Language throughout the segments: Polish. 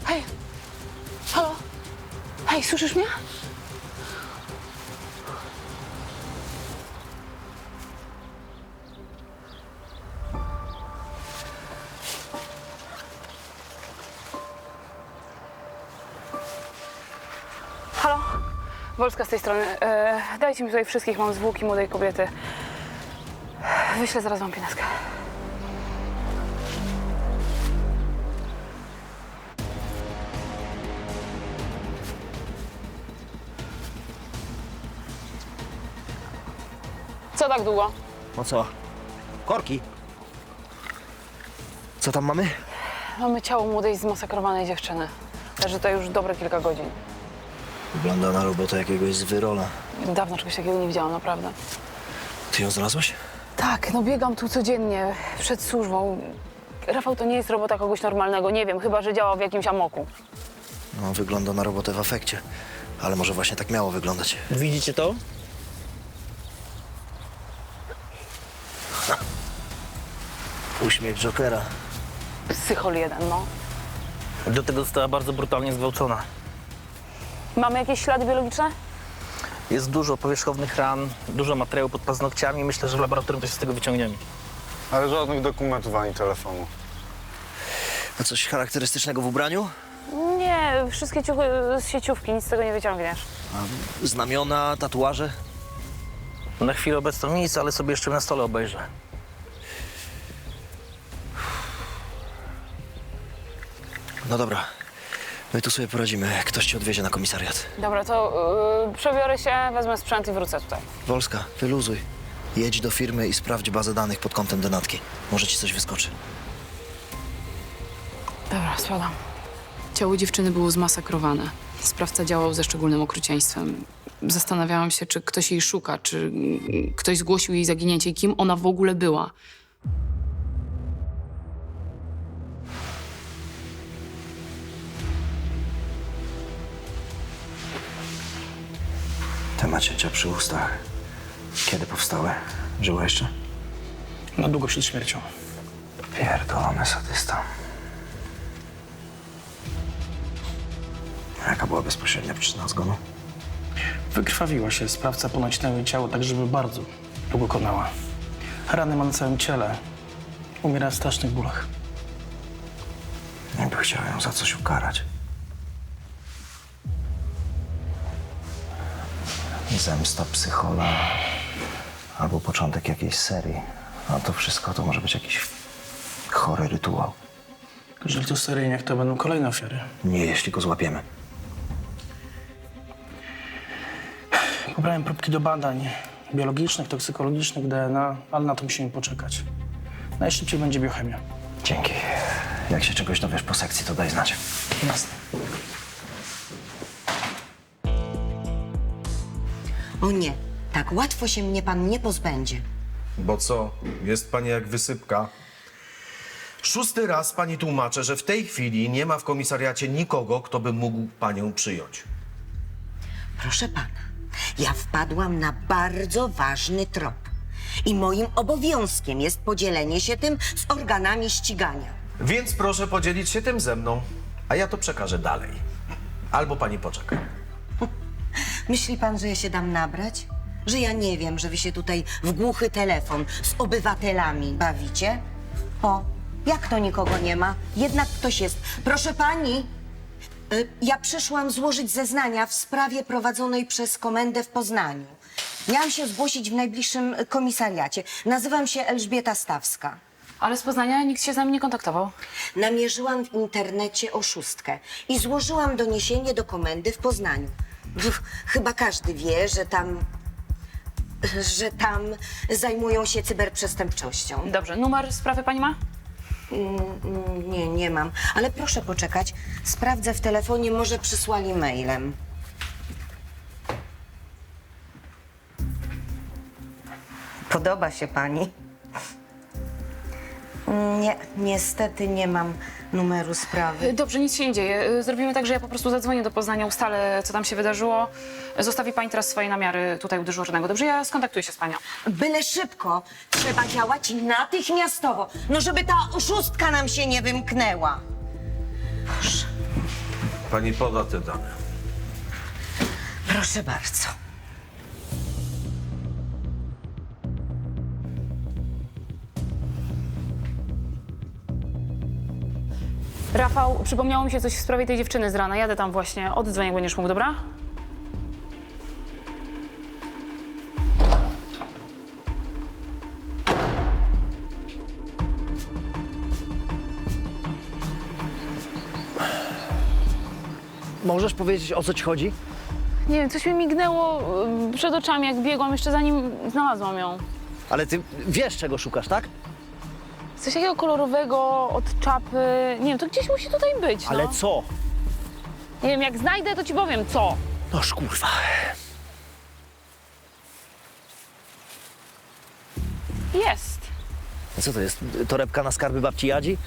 Hej! Halo? Hej, słyszysz mnie? Halo? Wolska z tej strony. Dajcie mi tutaj wszystkich, mam zwłoki młodej kobiety. Wyślę zaraz wam pineskę. Co tak długo? No co? Korki? Co tam mamy? Mamy ciało młodej, zmasakrowanej dziewczyny. Leży tutaj już dobre kilka godzin. Wygląda na robotę jakiegoś z wyrola. Dawno czegoś takiego nie widziałam, naprawdę. Ty ją znalazłaś? Tak, no biegam tu codziennie, przed służbą. Rafał, to nie jest robota kogoś normalnego, nie wiem, chyba że działa w jakimś amoku. No, wygląda na robotę w afekcie. Ale może właśnie tak miało wyglądać. Widzicie to? Uśmiech Jokera. Psychol jeden, no. Do tego została bardzo brutalnie zgwałcona. Mamy jakieś ślady biologiczne? Jest dużo powierzchownych ran, dużo materiału pod paznokciami. Myślę, że w laboratorium coś z tego wyciągniemy. Ale żadnych dokumentów ani telefonu. A coś charakterystycznego w ubraniu? Nie, wszystkie ciuchy z sieciówki, nic z tego nie wyciągniesz. Znamiona, tatuaże? Na chwilę obecną nic, ale sobie jeszcze na stole obejrzę. No dobra. My tu sobie poradzimy. Ktoś cię odwiezie na komisariat. Dobra, to przebiorę się, wezmę sprzęt i wrócę tutaj. Wolska, wyluzuj. Jedź do firmy i sprawdź bazę danych pod kątem denatki. Może ci coś wyskoczy. Dobra, spadam. Ciało dziewczyny było zmasakrowane. Sprawca działał ze szczególnym okrucieństwem. Zastanawiałam się, czy ktoś jej szuka, czy ktoś zgłosił jej zaginięcie i kim ona w ogóle była. Te maciecia przy ustach. Kiedy powstały? Żyła jeszcze? Na długo przed śmiercią. Pierdolony sadysta. Jaka była bezpośrednia przyczyna zgonu? Wykrwawiła się. Sprawca ponacinał jej ciało tak, żeby bardzo długo konała. Rany ma na całym ciele. Umiera w strasznych bólach. Niby chciał ją za coś ukarać. Zemsta psychola albo początek jakiejś serii. A to wszystko to może być jakiś chory rytuał. Jeżeli to seryjniak, to będą kolejne ofiary. Nie, jeśli go złapiemy. Pobrałem próbki do badań biologicznych, toksykologicznych, DNA, ale na to musimy poczekać. Najszybciej będzie biochemia. Dzięki. Jak się czegoś dowiesz po sekcji, to daj znać. Jasne. O nie, tak łatwo się mnie pan nie pozbędzie. Bo co? Jest pani jak wysypka. 6. raz pani tłumaczę, że w tej chwili nie ma w komisariacie nikogo, kto by mógł panią przyjąć. Proszę pana, ja wpadłam na bardzo ważny trop. I moim obowiązkiem jest podzielenie się tym z organami ścigania. Więc proszę podzielić się tym ze mną, a ja to przekażę dalej. Albo pani poczeka. Myśli pan, że ja się dam nabrać? Że ja nie wiem, że wy się tutaj w głuchy telefon z obywatelami bawicie? O, jak to nikogo nie ma? Jednak ktoś jest. Proszę pani, ja przyszłam złożyć zeznania w sprawie prowadzonej przez komendę w Poznaniu. Miałam się zgłosić w najbliższym komisariacie. Nazywam się Elżbieta Stawska. Ale z Poznania nikt się z nami nie kontaktował. Namierzyłam w internecie oszustkę i złożyłam doniesienie do komendy w Poznaniu. Chyba każdy wie, że tam zajmują się cyberprzestępczością. Dobrze, numer sprawy pani ma? Nie mam. Ale proszę poczekać. Sprawdzę w telefonie, może przysłali mailem. Podoba się pani? Nie, niestety nie mam numeru sprawy. Dobrze, nic się nie dzieje. Zrobimy tak, że ja po prostu zadzwonię do Poznania, ustalę, co tam się wydarzyło. Zostawi pani teraz swoje namiary tutaj u dyżurnego. Dobrze, ja skontaktuję się z panią. Byle szybko. Trzeba działać natychmiastowo. No, żeby ta oszustka nam się nie wymknęła. Boże, Pani poda te dane. proszę bardzo. Rafał, przypomniało mi się coś w sprawie tej dziewczyny z rana. Jadę tam właśnie. Oddzwoń, jak będziesz mógł, dobra? Możesz powiedzieć, o co ci chodzi? Nie wiem, coś mi mignęło przed oczami, jak biegłam, jeszcze zanim znalazłam ją. Ale ty wiesz, czego szukasz, tak? Coś takiego kolorowego, od czapy. Nie wiem, to gdzieś musi tutaj być, Ale no. co? Nie wiem, jak znajdę, to ci powiem, co. Noż kurwa. Jest. Co to jest? Torebka na skarby babci Jadzi?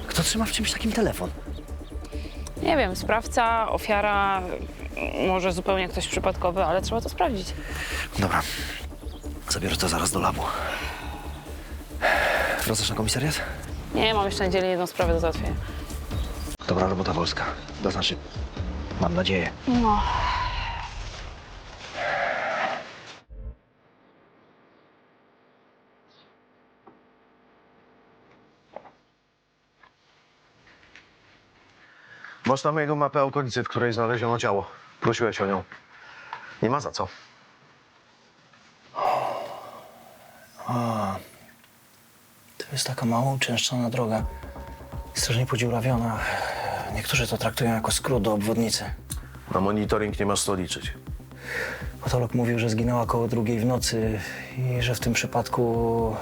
Kto trzyma w czymś takim telefon? Nie wiem, sprawca, ofiara, może zupełnie ktoś przypadkowy, ale trzeba to sprawdzić. Dobra. Zabiorę to zaraz do labu. Wracasz na komisariat? Nie, mam jeszcze na dzielnie jedną sprawę do załatwienia. Dobra robota, Wolska. To znaczy, mam nadzieję. No. Masz tam jego mapę okolicy, w której znaleziono ciało. Prosiłeś o nią. Nie ma za co. To jest taka mało uczęszczona droga. Strasznie podziurawiona. Niektórzy to traktują jako skrót do obwodnicy. Na monitoring nie masz co liczyć. Patolog mówił, że zginęła koło 2:00 w nocy i że w tym przypadku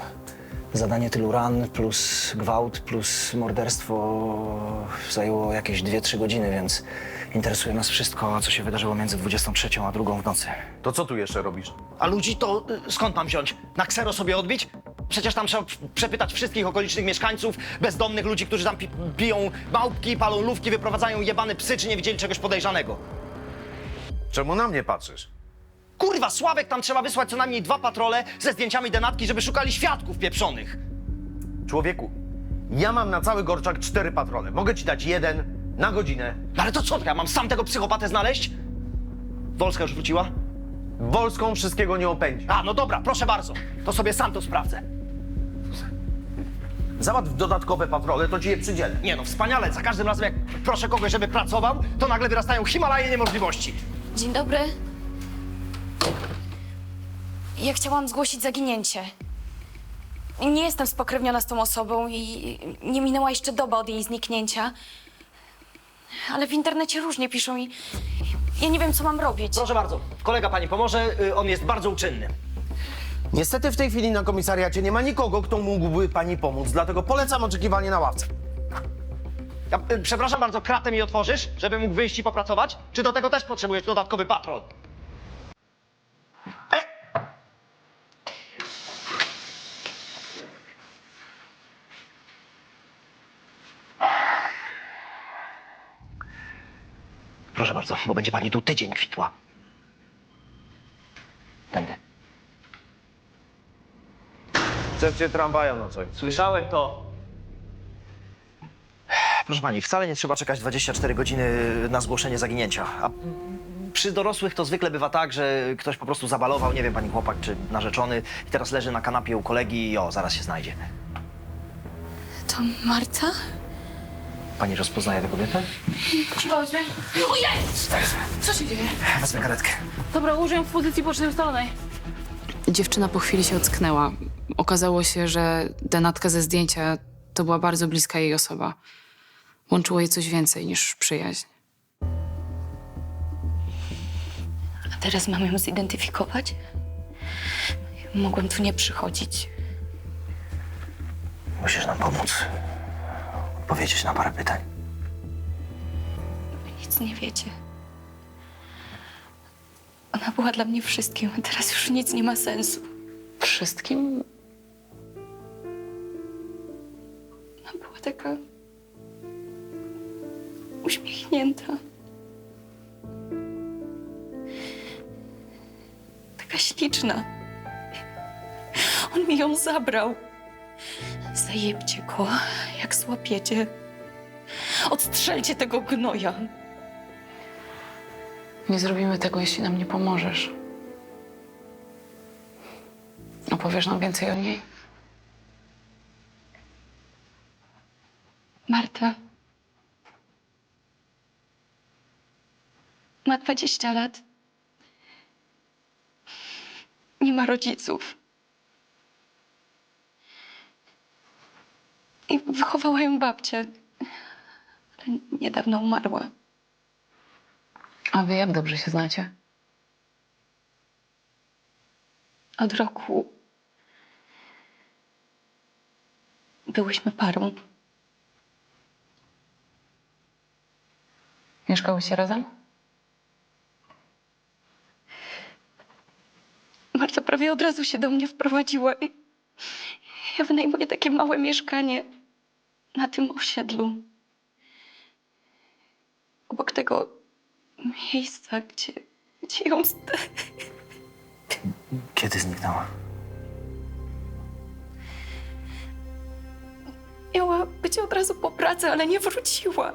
zadanie tylu ran plus gwałt plus morderstwo zajęło jakieś 2-3 godziny, więc interesuje nas wszystko, co się wydarzyło między 23 a 2:00 w nocy. To co tu jeszcze robisz? A ludzi to skąd mam wziąć? Na ksero sobie odbić? Przecież tam trzeba przepytać wszystkich okolicznych mieszkańców, bezdomnych ludzi, którzy tam piją małpki, palą lówki, wyprowadzają jebane psy, czy nie widzieli czegoś podejrzanego. Czemu na mnie patrzysz? Kurwa, Sławek, tam trzeba wysłać co najmniej 2 patrole ze zdjęciami denatki, żeby szukali świadków pieprzonych. Człowieku, ja mam na cały Gorczak 4 patrole. Mogę ci dać 1 na godzinę. No ale to co, ja mam sam tego psychopatę znaleźć? Wolska już wróciła? Wolską wszystkiego nie opędzi. A, no dobra, proszę bardzo. To sobie sam to sprawdzę. Załatw dodatkowe patrole, to ci je przydzielę. Nie no, wspaniale. Za każdym razem, jak proszę kogoś, żeby pracował, to nagle wyrastają Himalaje niemożliwości. Dzień dobry. Ja chciałam zgłosić zaginięcie. Nie jestem spokrewniona z tą osobą i nie minęła jeszcze doba od jej zniknięcia. Ale w internecie różnie piszą i ja nie wiem, co mam robić. Proszę bardzo, kolega pani pomoże, on jest bardzo uczynny. Niestety w tej chwili na komisariacie nie ma nikogo, kto mógłby pani pomóc, dlatego polecam oczekiwanie na ławce. Ja, przepraszam bardzo, kratę mi otworzysz, żeby mógł wyjść i popracować? Czy do tego też potrzebujesz dodatkowy patrol? Proszę bardzo, bo będzie pani tu tydzień kwitła. Tędy. Chcecie tramwaja na coś. Słyszałem to. Proszę pani, wcale nie trzeba czekać 24 godziny na zgłoszenie zaginięcia. A przy dorosłych to zwykle bywa tak, że ktoś po prostu zabalował, nie wiem, pani chłopak czy narzeczony i teraz leży na kanapie u kolegi i zaraz się znajdzie. To Marta? Pani rozpoznaje tę kobietę? Chodźmy. Ojej! Co się dzieje? Wezmę karetkę. Dobra, ułożę ją w pozycji bocznej ustalonej. Dziewczyna po chwili się ocknęła. Okazało się, że denatka ze zdjęcia to była bardzo bliska jej osoba. Łączyło jej coś więcej niż przyjaźń. A teraz mamy ją zidentyfikować? Mogłem tu nie przychodzić. Musisz nam pomóc. Odpowiedzieć na parę pytań. Nic nie wiecie. Ona była dla mnie wszystkim, a teraz już nic nie ma sensu. Wszystkim? Ona była taka uśmiechnięta. Taka śliczna. On mi ją zabrał. Zajebcie go, jak złapiecie. Odstrzelcie tego gnoja. Nie zrobimy tego, jeśli nam nie pomożesz. Opowiesz nam więcej o niej? Marta ma 20 lat. Nie ma rodziców. I wychowała ją babcia, ale niedawno umarła. A wy jak dobrze się znacie? Od roku byłyśmy parą. Mieszkałyście razem? Marta prawie od razu się do mnie wprowadziła i ja wynajmuję takie małe mieszkanie na tym osiedlu. Obok tego miejsca, gdzie ją... Kiedy zniknęła? Miała być od razu po pracy, ale nie wróciła.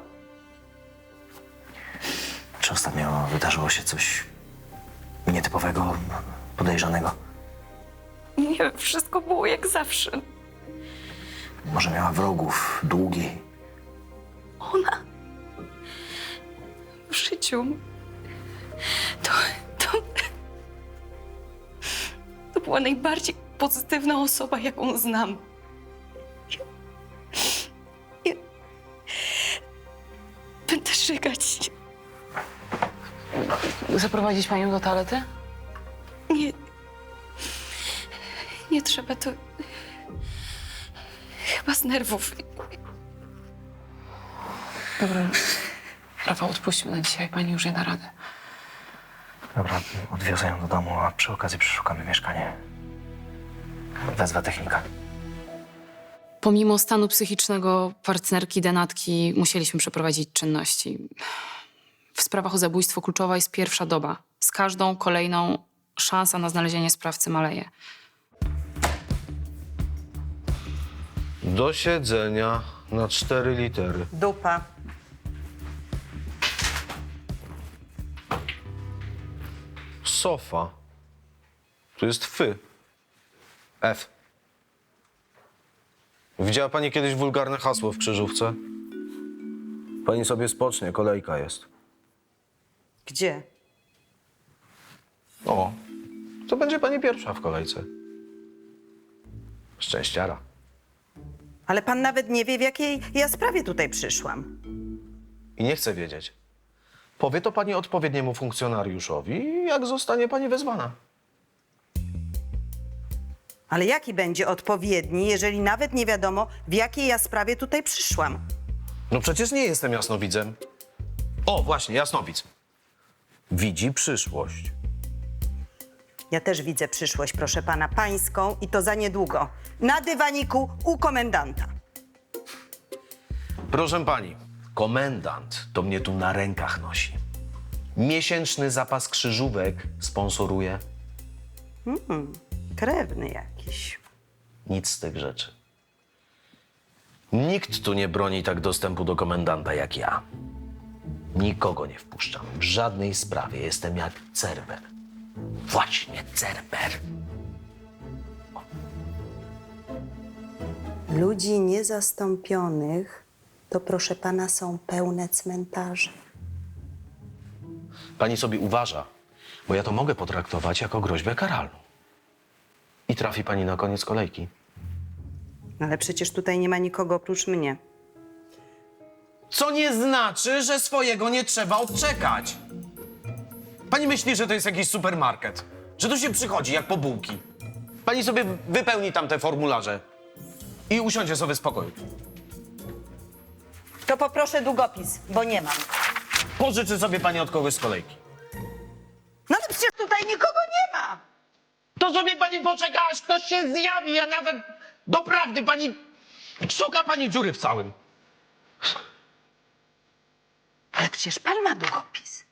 Czy ostatnio wydarzyło się coś nietypowego, podejrzanego? Nie, wszystko było jak zawsze. Może miała wrogów, długi? Ona w życiu to była najbardziej pozytywna osoba, jaką znam. Ja będę żygać. Zaprowadzić panią do toalety? Nie trzeba, to chyba z nerwów. Dobra. Rafał, odpuśćmy na dzisiaj. Pani już nie da rady. Dobra, odwiozę ją do domu, a przy okazji przeszukamy mieszkanie. Wezwę technika. Pomimo stanu psychicznego partnerki denatki musieliśmy przeprowadzić czynności. W sprawach o zabójstwo kluczowa jest pierwsza doba. Z każdą kolejną szansa na znalezienie sprawcy maleje. Do siedzenia na 4 litery. Dupa. Sofa. Tu jest fy. F. Widziała pani kiedyś wulgarne hasło w krzyżówce? Pani sobie spocznie, kolejka jest. Gdzie? O, to będzie pani pierwsza w kolejce. Szczęściara. Ale pan nawet nie wie, w jakiej ja sprawie tutaj przyszłam. I nie chce wiedzieć. Powie to pani odpowiedniemu funkcjonariuszowi, jak zostanie pani wezwana. Ale jaki będzie odpowiedni, jeżeli nawet nie wiadomo, w jakiej ja sprawie tutaj przyszłam? No przecież nie jestem jasnowidzem. O, właśnie, jasnowidz. Widzi przyszłość. Ja też widzę przyszłość, proszę pana, pańską i to za niedługo. Na dywaniku u komendanta. Proszę pani, komendant to mnie tu na rękach nosi. Miesięczny zapas krzyżówek sponsoruje. Krewny jakiś. Nic z tych rzeczy. Nikt tu nie broni tak dostępu do komendanta jak ja. Nikogo nie wpuszczam. W żadnej sprawie jestem jak Cerber. Właśnie, Cerber. Ludzi niezastąpionych to, proszę pana, są pełne cmentarze. Pani sobie uważa, bo ja to mogę potraktować jako groźbę karalną. I trafi pani na koniec kolejki. Ale przecież tutaj nie ma nikogo oprócz mnie. Co nie znaczy, że swojego nie trzeba odczekać. Pani myśli, że to jest jakiś supermarket, że tu się przychodzi jak po bułki. Pani sobie wypełni tam te formularze i usiądzie sobie w spokoju. To poproszę długopis, bo nie mam. Pożyczy sobie pani od kogoś z kolejki. No ale przecież tutaj nikogo nie ma! To sobie pani poczeka, aż ktoś się zjawi, a nawet doprawdy pani... Szuka pani dziury w całym. Ale przecież pan ma długopis.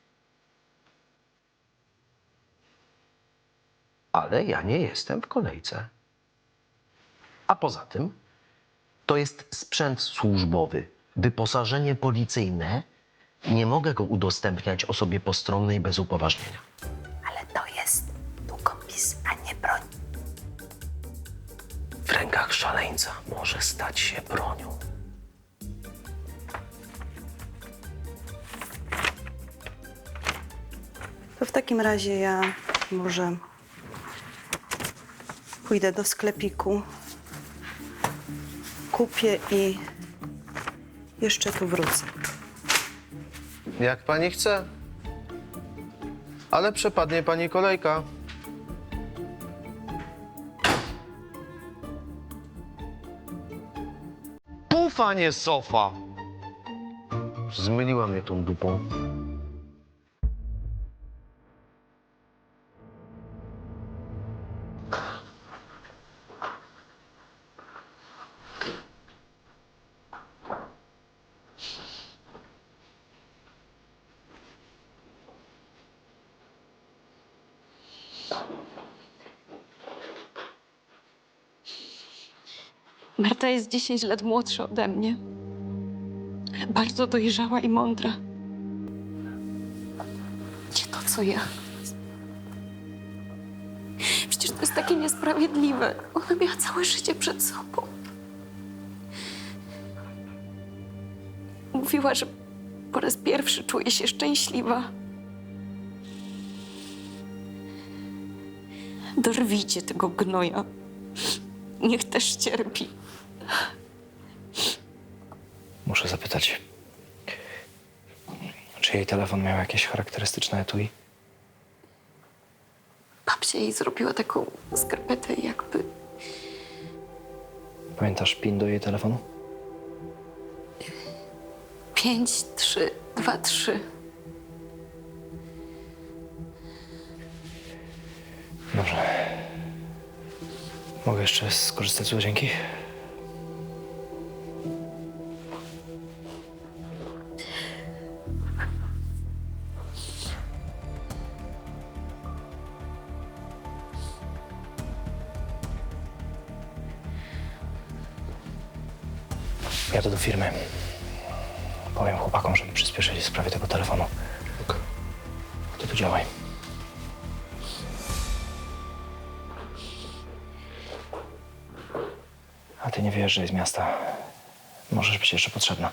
Ale ja nie jestem w kolejce. A poza tym, to jest sprzęt służbowy, wyposażenie policyjne. Nie mogę go udostępniać osobie postronnej bez upoważnienia. Ale to jest długopis, a nie broń. W rękach szaleńca może stać się bronią. To w takim razie ja może pójdę do sklepiku, kupię i jeszcze tu wrócę. Jak pani chce. Ale przepadnie pani kolejka. Pufa, nie sofa. Zmyliła mnie tą dupą. Marta jest 10 lat młodsza ode mnie. Bardzo dojrzała i mądra. Nie to, co ja. Przecież to jest takie niesprawiedliwe. Ona miała całe życie przed sobą. Mówiła, że po raz pierwszy czuje się szczęśliwa. Dorwijcie tego gnoja. Niech też cierpi. Muszę zapytać, czy jej telefon miał jakieś charakterystyczne etui? Babcia jej zrobiła taką skarpetę jakby... Pamiętasz PIN do jej telefonu? 5, 3, 2, 3. Dobrze. Mogę jeszcze skorzystać z łazienki? Jadę do firmy. Powiem chłopakom, żeby przyspieszyli w sprawie tego telefonu. Ty tu działaj. A ty nie wyjeżdżaj z miasta. Możesz być jeszcze potrzebna.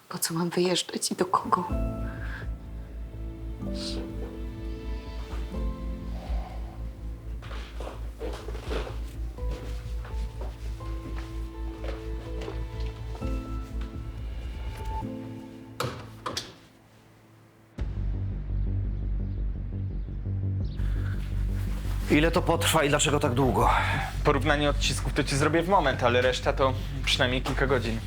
Po co mam wyjeżdżać i do kogo? Ile to potrwa i dlaczego tak długo? Porównanie odcisków to ci zrobię w moment, ale reszta to przynajmniej kilka godzin.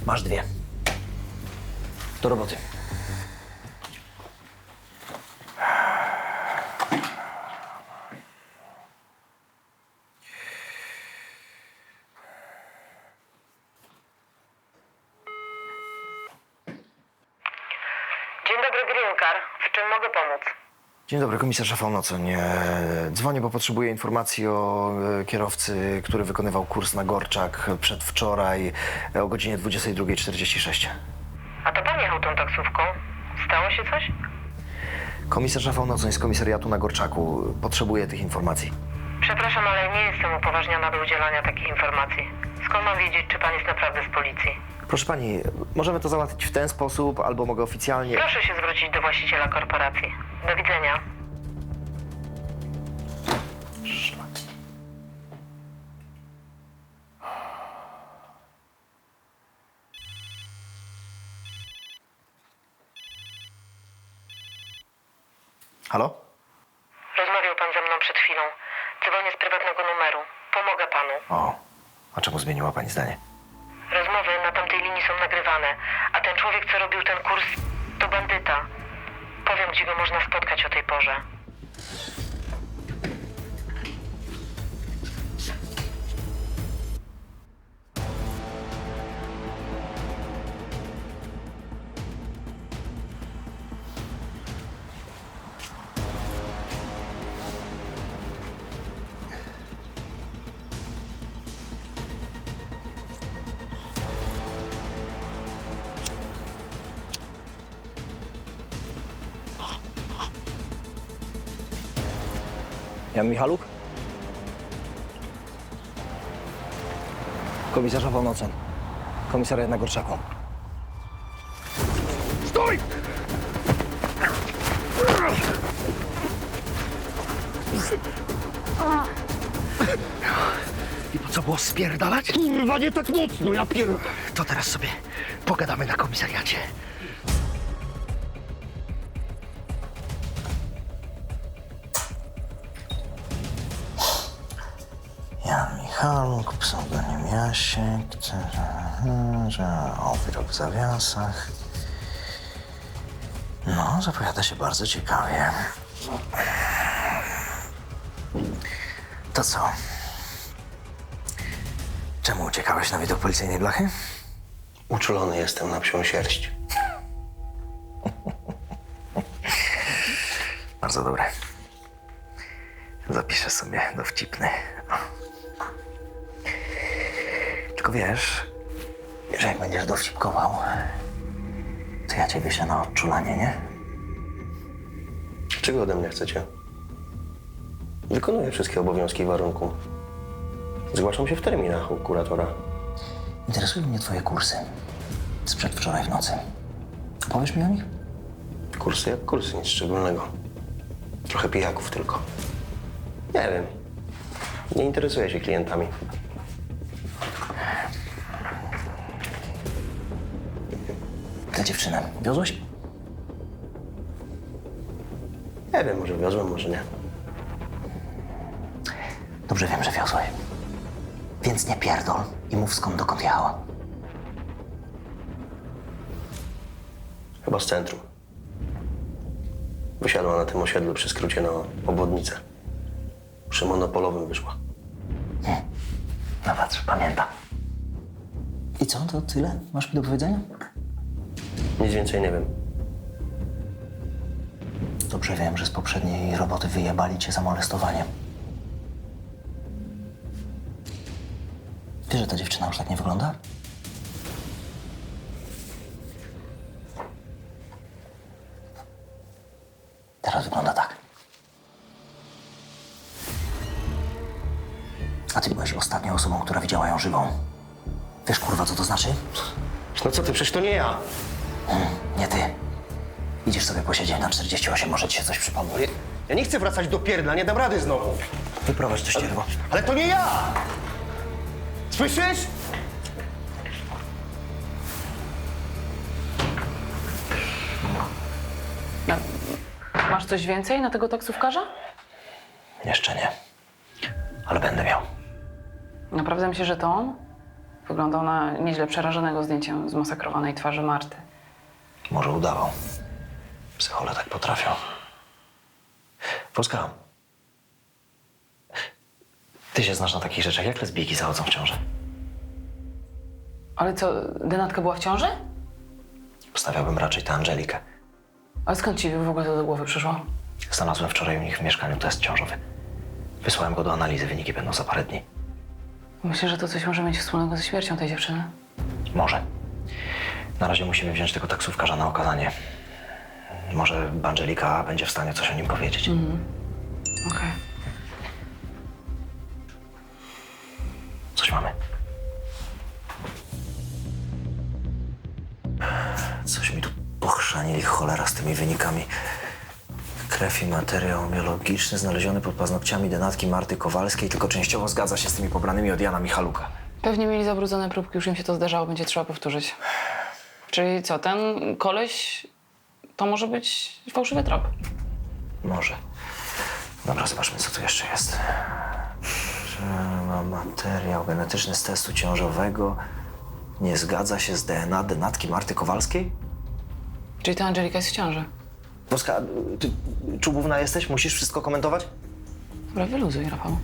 Masz 2. Do roboty. Dzień dobry, Green Car. W czym mogę pomóc? Dzień dobry, komisarz Rafał Nocoń. Dzwonię, bo potrzebuję informacji o kierowcy, który wykonywał kurs na Gorczak przedwczoraj o godzinie 22:46. A to pan jechał tą taksówką? Stało się coś? Komisarz Rafał Nocoń z komisariatu na Gorczaku. Potrzebuję tych informacji. Przepraszam, ale nie jestem upoważniona do udzielania takich informacji. Skąd mam wiedzieć, czy pan jest naprawdę z policji? Proszę pani, możemy to załatwić w ten sposób, albo mogę oficjalnie... Proszę się zwrócić do właściciela korporacji. Do widzenia. Halo? Rozmawiał pan ze mną przed chwilą. Dzwonię z prywatnego numeru. Pomogę panu. O, a czemu zmieniła pani zdanie? Rozmowy na tamtej linii są nagrywane, a ten człowiek, co robił ten kurs, to bandyta. Powiem, gdzie go można spotkać o tej porze. Jan Michaluk? Komisarz Rafał Nocoń. Komisariat na Gorczaku. Stój! I po co było spierdalać? Kurwa, nie tak mocno, ja pier... To teraz sobie pogadamy na komisariacie. Jan Michaluk, pseudonim Jasiek, o, wyrok w zawiasach. No, zapowiada się bardzo ciekawie. To co? Czemu uciekałeś na widok policyjnej blachy? Uczulony jestem na psią sierść. Bardzo dobre. Zapiszę sobie dowcipny. Tylko wiesz, że jak będziesz dowcipkował, to ja cię wyślę na odczulanie, nie? Czego ode mnie chcecie? Wykonuję wszystkie obowiązki warunku. Zgłaszam się w terminach u kuratora. Interesują mnie twoje kursy z przedwczoraj w nocy. Powiesz mi o nich? Kursy jak kursy, nic szczególnego. Trochę pijaków tylko. Nie wiem. Nie interesuję się klientami. Tę dziewczynę wiozłeś? Nie wiem, może wiozłem, może nie. Dobrze wiem, że wiozłeś. Więc nie pierdol i mów dokąd jechała. Chyba z centrum. Wysiadła na tym osiedlu przy skrócie na obwodnicę. Przy monopolowym wyszła. No patrz, pamiętam. I co, to tyle masz mi do powiedzenia? Nic więcej nie wiem. Dobrze wiem, że z poprzedniej roboty wyjebali cię za molestowanie. Wiesz, że ta dziewczyna już tak nie wygląda? Teraz wygląda tak. A ty byłeś ostatnią osobą, która widziała ją żywą. Wiesz, kurwa, co to znaczy? No co ty, przecież to nie ja. Nie ty. Idziesz sobie posiedzieć na 48, może ci się coś przypomni. Ja nie chcę wracać do pierdla, nie dam rady znowu. Wyprowadź to ścierwo. Ale to nie ja! Słyszysz? Masz coś więcej na tego taksówkarza? Jeszcze nie. Ale będę miał. Naprawdę myślę, że to on? Wyglądał na nieźle przerażonego zdjęciem zmasakrowanej twarzy Marty. Może udawał. Psychole tak potrafią. Polska, ty się znasz na takich rzeczach. Jak lesbijki zachodzą w ciążę? Ale co, Denatka była w ciąży? Postawiałbym raczej tę Angelikę. Ale skąd ci w ogóle to do głowy przyszło? Znalazłem wczoraj u nich w mieszkaniu test ciążowy. Wysłałem go do analizy, wyniki będą za parę dni. Myślę, że to coś może mieć wspólnego ze śmiercią tej dziewczyny. Może. Na razie musimy wziąć tego taksówkarza na okazanie. Może Angelika będzie w stanie coś o nim powiedzieć. Okej. Coś mamy. Coś mi tu pochrzanili, cholera, z tymi wynikami. Krew i materiał biologiczny znaleziony pod paznokciami denatki Marty Kowalskiej, tylko częściowo zgadza się z tymi pobranymi od Jana Michaluka. Pewnie mieli zabrudzone próbki, już im się to zdarzało, będzie trzeba powtórzyć. Czyli co, ten koleś to może być fałszywy trop? Może. Dobra, zobaczmy, co tu jeszcze jest. Że ma materiał genetyczny z testu ciążowego. Nie zgadza się z DNA denatki Marty Kowalskiej? Czyli ta Angelika jest w ciąży. Boska, ty czubówna jesteś? Musisz wszystko komentować? Dobra, wyluzuj, Rafał.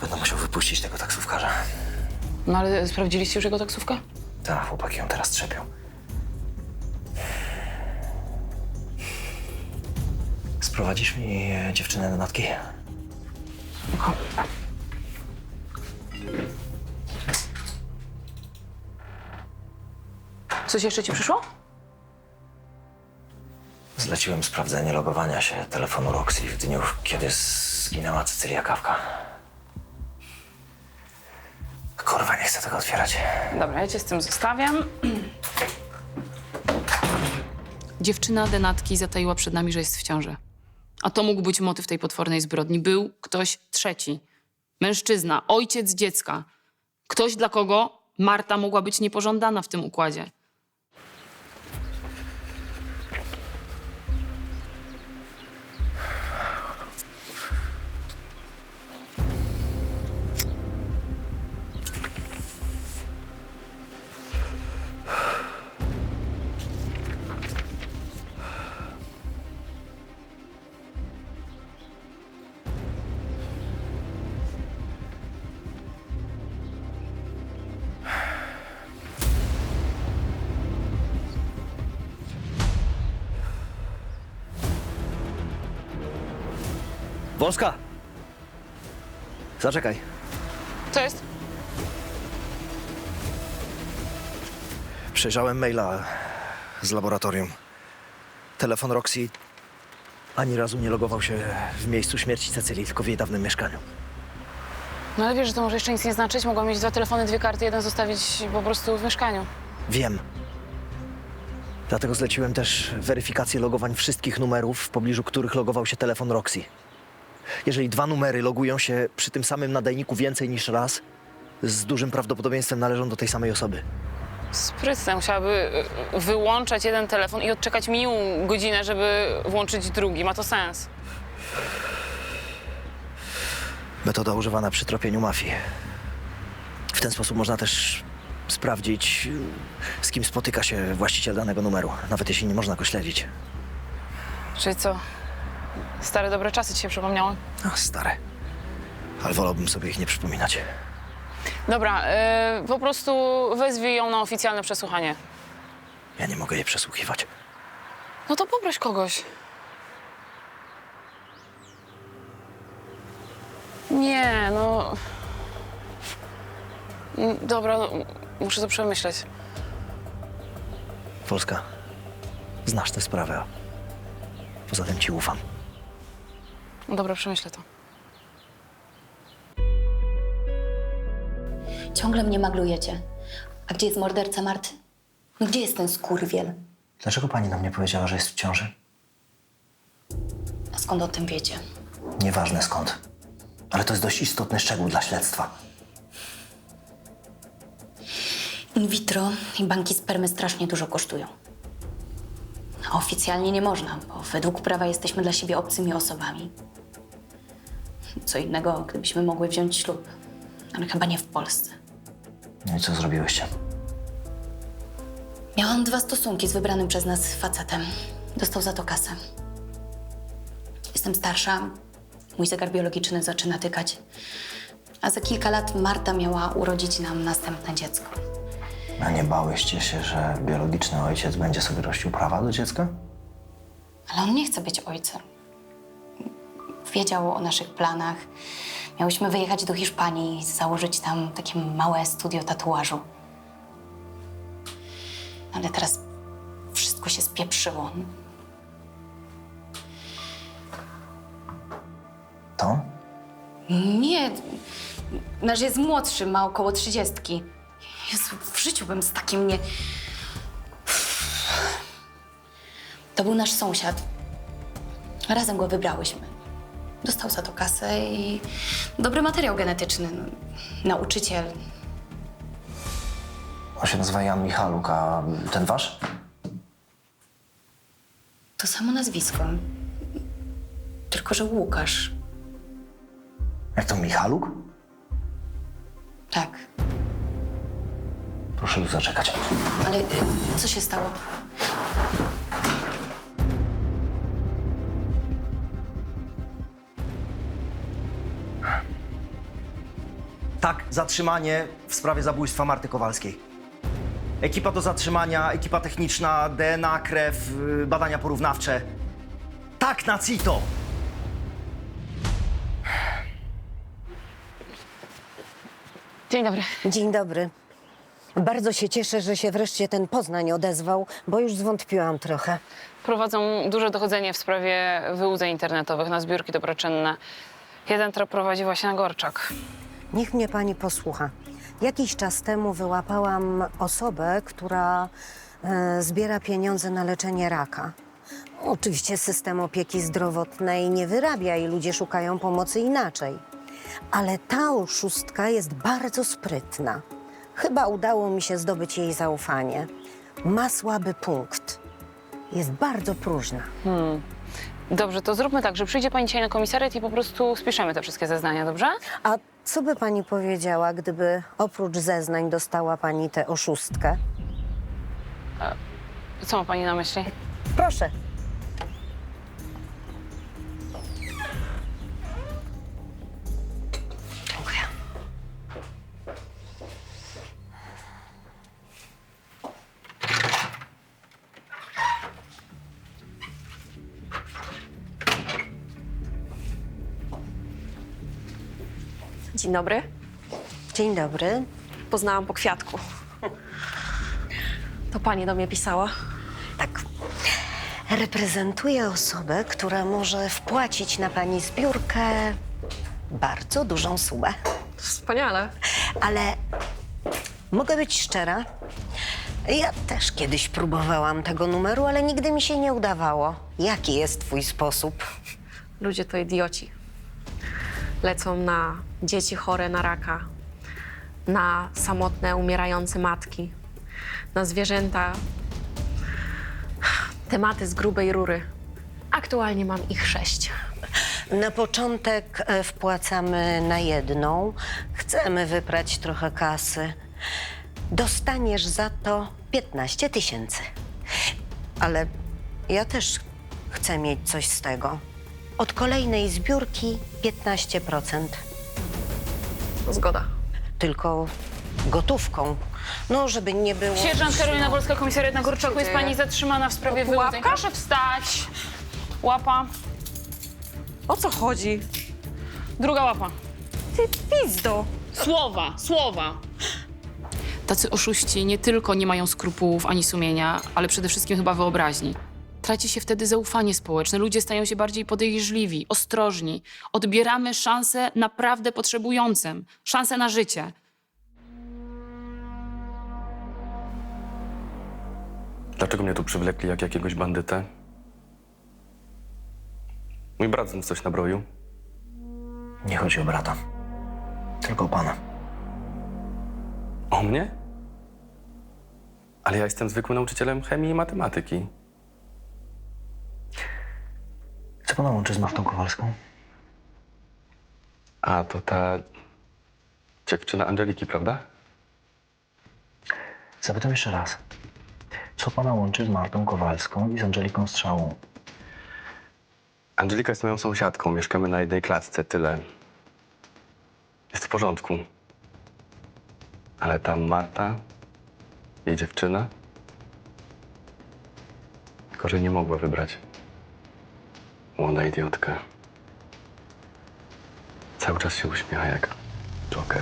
Będę musiał wypuścić tego taksówkarza. No ale sprawdziliście już jego taksówkę? Tak, chłopaki ją teraz trzepią. Sprowadzisz mi dziewczynę denatki? Coś jeszcze ci przyszło? Zleciłem sprawdzenie logowania się telefonu Roxy w dniu, kiedy zginęła Cecylia Kawka. Kurwa, nie chcę tego otwierać. Dobra, ja cię z tym zostawiam. Dziewczyna denatki zataiła przed nami, że jest w ciąży. A to mógł być motyw tej potwornej zbrodni. Był ktoś trzeci. Mężczyzna, ojciec dziecka. Ktoś, dla kogo Marta mogła być niepożądana w tym układzie. Wolska! Zaczekaj. Co jest? Przejrzałem maila z laboratorium. Telefon Roxy ani razu nie logował się w miejscu śmierci Cecylii, tylko w jej dawnym mieszkaniu. No ale wiesz, że to może jeszcze nic nie znaczyć. Mogła mieć 2 telefony, 2 karty, jeden zostawić po prostu w mieszkaniu. Wiem. Dlatego zleciłem też weryfikację logowań wszystkich numerów, w pobliżu których logował się telefon Roxy. Jeżeli 2 numery logują się przy tym samym nadajniku więcej niż raz, z dużym prawdopodobieństwem należą do tej samej osoby. Sprytne. Musiałaby wyłączać jeden telefon i odczekać minimum godzinę, żeby włączyć drugi. Ma to sens. Metoda używana przy tropieniu mafii. W ten sposób można też sprawdzić, z kim spotyka się właściciel danego numeru, nawet jeśli nie można go śledzić. Czyli co? Stare dobre czasy ci się przypomniały? A, stare. Ale wolałbym sobie ich nie przypominać. Dobra, po prostu wezwij ją na oficjalne przesłuchanie. Ja nie mogę jej przesłuchiwać. No to poproś kogoś. Nie, no... Dobra, no, muszę to przemyśleć. Polska, znasz tę sprawę. Poza tym ci ufam. No dobra, przemyślę to. Ciągle mnie maglujecie. A gdzie jest morderca Marty? No gdzie jest ten skurwiel? Dlaczego pani nam nie powiedziała, że jest w ciąży? A skąd o tym wiecie? Nieważne skąd. Ale to jest dość istotny szczegół dla śledztwa. In vitro i banki spermy strasznie dużo kosztują. A oficjalnie nie można, bo według prawa jesteśmy dla siebie obcymi osobami. Co innego, gdybyśmy mogły wziąć ślub. Ale chyba nie w Polsce. No i co zrobiłyście? Miałam 2 stosunki z wybranym przez nas facetem. Dostał za to kasę. Jestem starsza, mój zegar biologiczny zaczyna tykać. A za kilka lat Marta miała urodzić nam następne dziecko. A nie bałyście się, że biologiczny ojciec będzie sobie rościł prawa do dziecka? Ale on nie chce być ojcem. Wiedział o naszych planach. Miałyśmy wyjechać do Hiszpanii, założyć tam takie małe studio tatuażu. Ale teraz wszystko się spieprzyło. To? Nie, nasz jest młodszy, ma około 30. Jezu, w życiu bym z takim nie... To był nasz sąsiad. Razem go wybrałyśmy. Dostał za to kasę i dobry materiał genetyczny. Nauczyciel. On się nazywa Jan Michaluk, a ten wasz? To samo nazwisko. Tylko że Łukasz. Jak to Michaluk? Tak. Proszę tu zaczekać. Ale co się stało? Tak, zatrzymanie w sprawie zabójstwa Marty Kowalskiej. Ekipa do zatrzymania, ekipa techniczna, DNA, krew, badania porównawcze. Tak, na CITO! Dzień dobry. Dzień dobry. Bardzo się cieszę, że się wreszcie ten Poznań odezwał, bo już zwątpiłam trochę. Prowadzą duże dochodzenie w sprawie wyłudzeń internetowych na zbiórki dobroczynne. Jeden trop prowadzi właśnie na Gorczak. Niech mnie pani posłucha. Jakiś czas temu wyłapałam osobę, która zbiera pieniądze na leczenie raka. Oczywiście system opieki zdrowotnej nie wyrabia i ludzie szukają pomocy inaczej. Ale ta oszustka jest bardzo sprytna. Chyba udało mi się zdobyć jej zaufanie. Ma słaby punkt. Jest bardzo próżna. Dobrze, to zróbmy tak, że przyjdzie pani dzisiaj na komisariat i po prostu spiszemy te wszystkie zeznania, dobrze? A co by pani powiedziała, gdyby oprócz zeznań dostała pani tę oszustkę? Co ma pani na myśli? Proszę. Dziękuję. Dzień dobry. Dzień dobry. Poznałam po kwiatku. To pani do mnie pisała? Tak. Reprezentuję osobę, która może wpłacić na pani zbiórkę bardzo dużą sumę. Wspaniale. Ale mogę być szczera. Ja też kiedyś próbowałam tego numeru, ale nigdy mi się nie udawało. Jaki jest twój sposób? Ludzie to idioci. Lecą na dzieci chore na raka, na samotne, umierające matki, na zwierzęta. Tematy z grubej rury. Aktualnie mam ich 6. Na początek wpłacamy na jedną. Chcemy wyprać trochę kasy. Dostaniesz za to 15 000. Ale ja też chcę mieć coś z tego. Od kolejnej zbiórki 15%. Zgoda. Tylko gotówką. No, żeby nie było... Sierżant Karolina Wolska, komisariat na Gorczaku. Jest dzieje? pani zatrzymana w sprawie Pułapka? wyłudzeń. Proszę wstać. Łapa. O co chodzi? Druga łapa. Ty pizdo! Słowa. Tacy oszuści nie tylko nie mają skrupułów ani sumienia, ale przede wszystkim chyba wyobraźni. Traci się wtedy zaufanie społeczne, ludzie stają się bardziej podejrzliwi, ostrożni. Odbieramy szansę naprawdę potrzebującym, szansę na życie. Dlaczego mnie tu przywlekli jak jakiegoś bandytę? Mój brat znów coś nabroił. Nie chodzi o brata, tylko o pana. O mnie? Ale ja jestem zwykłym nauczycielem chemii i matematyki. Co pana łączy z Martą Kowalską? A to ta dziewczyna Angeliki, prawda? Zapytam jeszcze raz. Co pana łączy z Martą Kowalską i z Angeliką Strzałą? Angelika jest moją sąsiadką, mieszkamy na jednej klatce, tyle. Jest w porządku. Ale ta Marta, jej dziewczyna, gorzej nie mogła wybrać. Młoda idiotka. Cały czas się uśmiecha jak Joker.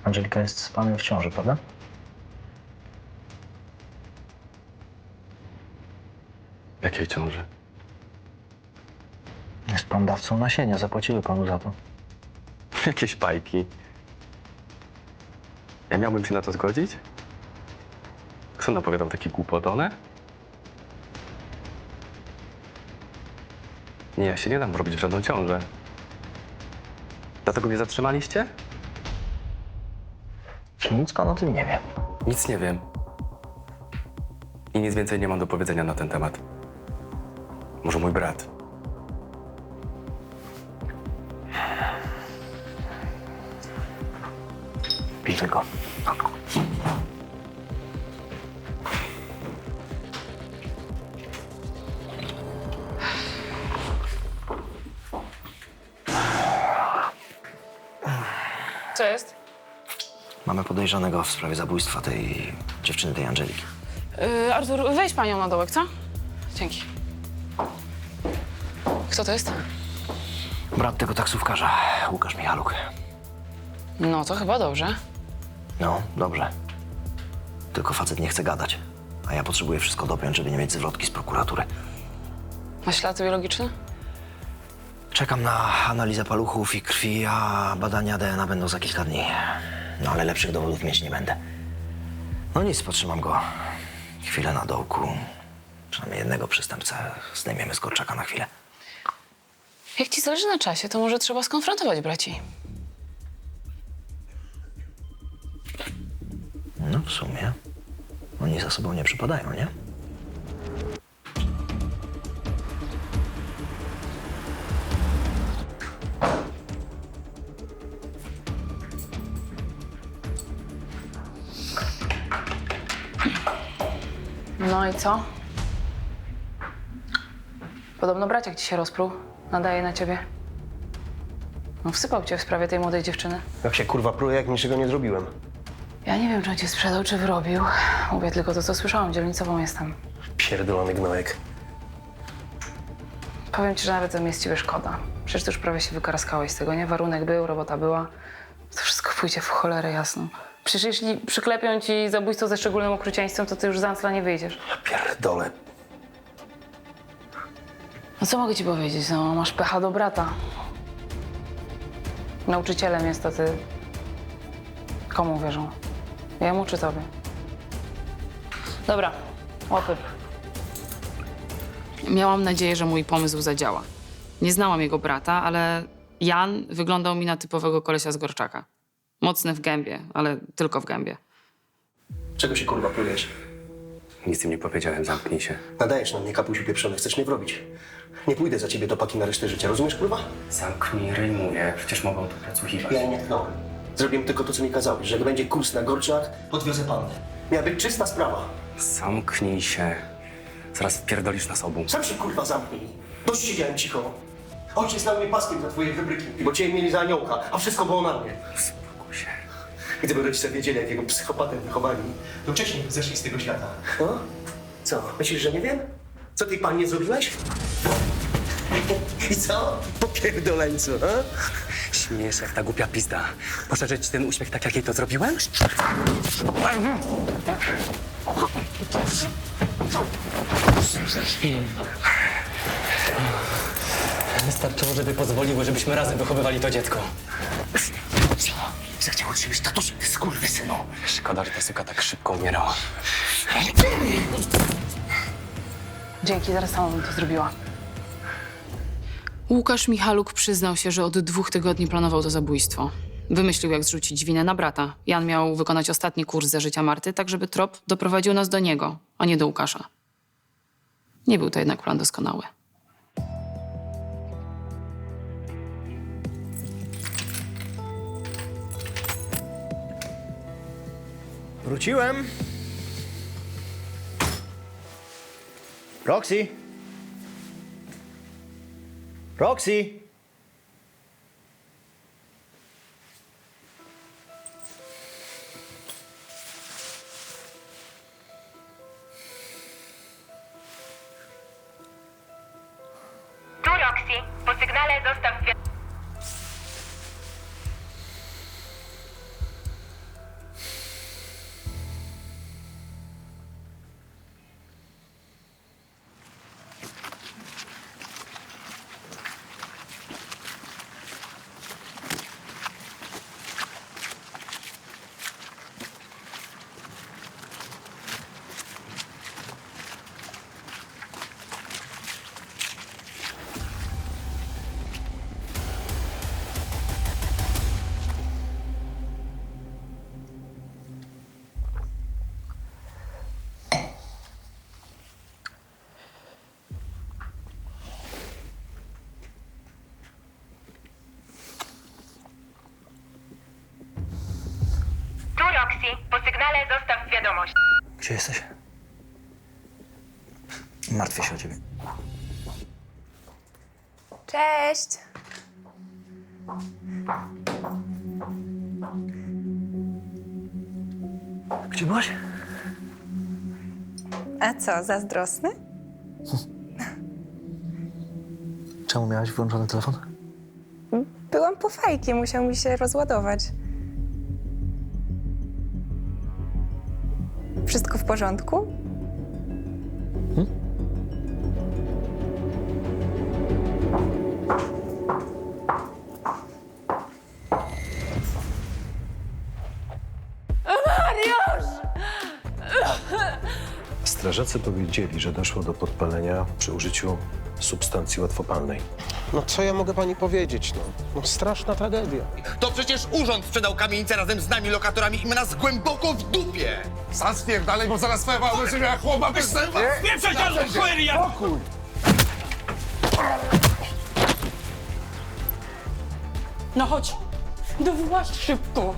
Angelika jest z panem w ciąży, prawda? Jakiej ciąży? Jest pan dawcą nasienia, zapłaciły panu za to. Jakieś bajki. Ja miałbym się na to zgodzić? Kto napowiadał taki głupot, one? Nie, ja się nie dam wrobić w żadną ciążę. Dlatego mnie zatrzymaliście? Nic pan o tym nie wie. Nic nie wiem. I nic więcej nie mam do powiedzenia na ten temat. Może mój brat. Pijmy go. Co jest? Mamy podejrzanego w sprawie zabójstwa tej dziewczyny, tej Angeliki. Artur, weź panią na dołek, co? Dzięki. Kto to jest? Brat tego taksówkarza, Łukasz Michaluk. No, to chyba dobrze. No, dobrze. Tylko facet nie chce gadać. A ja potrzebuję wszystko dopiąć, żeby nie mieć zwrotki z prokuratury. Ma ślady biologiczne? Czekam na analizę paluchów i krwi, a badania DNA będą za kilka dni. No ale lepszych dowodów mieć nie będę. No nic, potrzymam go chwilę na dołku. Przynajmniej jednego przestępcę zdejmiemy z Korczaka na chwilę. Jak ci zależy na czasie, to może trzeba skonfrontować braci. No w sumie oni za sobą nie przypadają, nie? No i co? Podobno braciak ci się rozpruł. Nadaje na ciebie. No wsypał cię w sprawie tej młodej dziewczyny. Jak się kurwa pruje, jak niczego nie zrobiłem. Ja nie wiem, czy on cię sprzedał, czy wyrobił. Mówię tylko to, co słyszałam. Dzielnicową jestem. Pierdolony gnojek. Powiem ci, że nawet mi jest ciebie szkoda. Przecież ty już prawie się wykaraskałeś z tego, nie? Warunek był, robota była. To wszystko pójdzie w cholerę jasną. Przecież jeśli przyklepią ci zabójstwo ze szczególnym okrucieństwem, to ty już z Ancla nie wyjdziesz. Ja pierdolę. No co mogę ci powiedzieć? No, masz pecha do brata. Nauczycielem jest, to ty... Komu wierzą? Jemu czy tobie? Dobra, łapy. Miałam nadzieję, że mój pomysł zadziała. Nie znałam jego brata, ale Jan wyglądał mi na typowego kolesia z Gorczaka. Mocny w gębie, ale tylko w gębie. Czego się kurwa prujesz? Nic im nie powiedziałem, zamknij się. Nadajesz na mnie, kapusiu pieprzony, chcesz mnie wrobić. Nie pójdę za ciebie do paki na resztę życia, rozumiesz kurwa? Zamknij ryj, mówię. Przecież mogą tu podsłuchiwać. Ja nie tknąłem. Zrobiłem tylko to, co mi kazałeś, że jak będzie kurs na Gorczak, podwiozę pannę. Miała być czysta sprawa. Zamknij się. Zaraz wpierdolisz nas obu. Sam się kurwa zamknij. Dość siedziałem cicho. Ojciec dał mnie paskiem za twoje wybryki, bo cię mieli za aniołka, a wszystko było na mnie. Spokój się. Gdyby rodzice wiedzieli, jakiego psychopatę wychowali, to wcześniej by zeszli z tego świata. No? Co, myślisz, że nie wiem? Co tej pannie zrobiłeś? I co? Popierdoleńcu, a? Śmiejesz jak ta głupia pizda. Poszerzyć ten uśmiech tak, jak jej to zrobiłem? Wystarczyło, żeby pozwoliły, żebyśmy razem wychowywali to dziecko. Zachciał od siebie statusu, ty skurwysynu. Szkoda, że ta suka tak szybko umierała. Dzięki, zaraz sama bym to zrobiła. Łukasz Michaluk przyznał się, że od 2 tygodni planował to zabójstwo. Wymyślił, jak zrzucić winę na brata. Jan miał wykonać ostatni kurs za życia Marty, tak żeby trop doprowadził nas do niego, a nie do Łukasza. Nie był to jednak plan doskonały. Wróciłem. Roxy? Roxy? Roxy, po sygnale zostaw wiadomość. Gdzie jesteś? Martwię się o ciebie. Cześć! Gdzie byłaś? A co, zazdrosny? Czemu miałaś wyłączony telefon? Byłam po fajki, musiał mi się rozładować. Wszystko w porządku? Strażacy powiedzieli, że doszło do podpalenia przy użyciu substancji łatwopalnej. No co ja mogę pani powiedzieć, no straszna tragedia. To przecież urząd sprzedał kamienicę razem z nami, lokatorami i ma nas głęboko w dupie! Sam spierdalaj, bo zaraz twoja mama będzie miała chłopa bez zęba. Nie przeciążę, cholery ja! Pokój! No chodź, no właź szybko.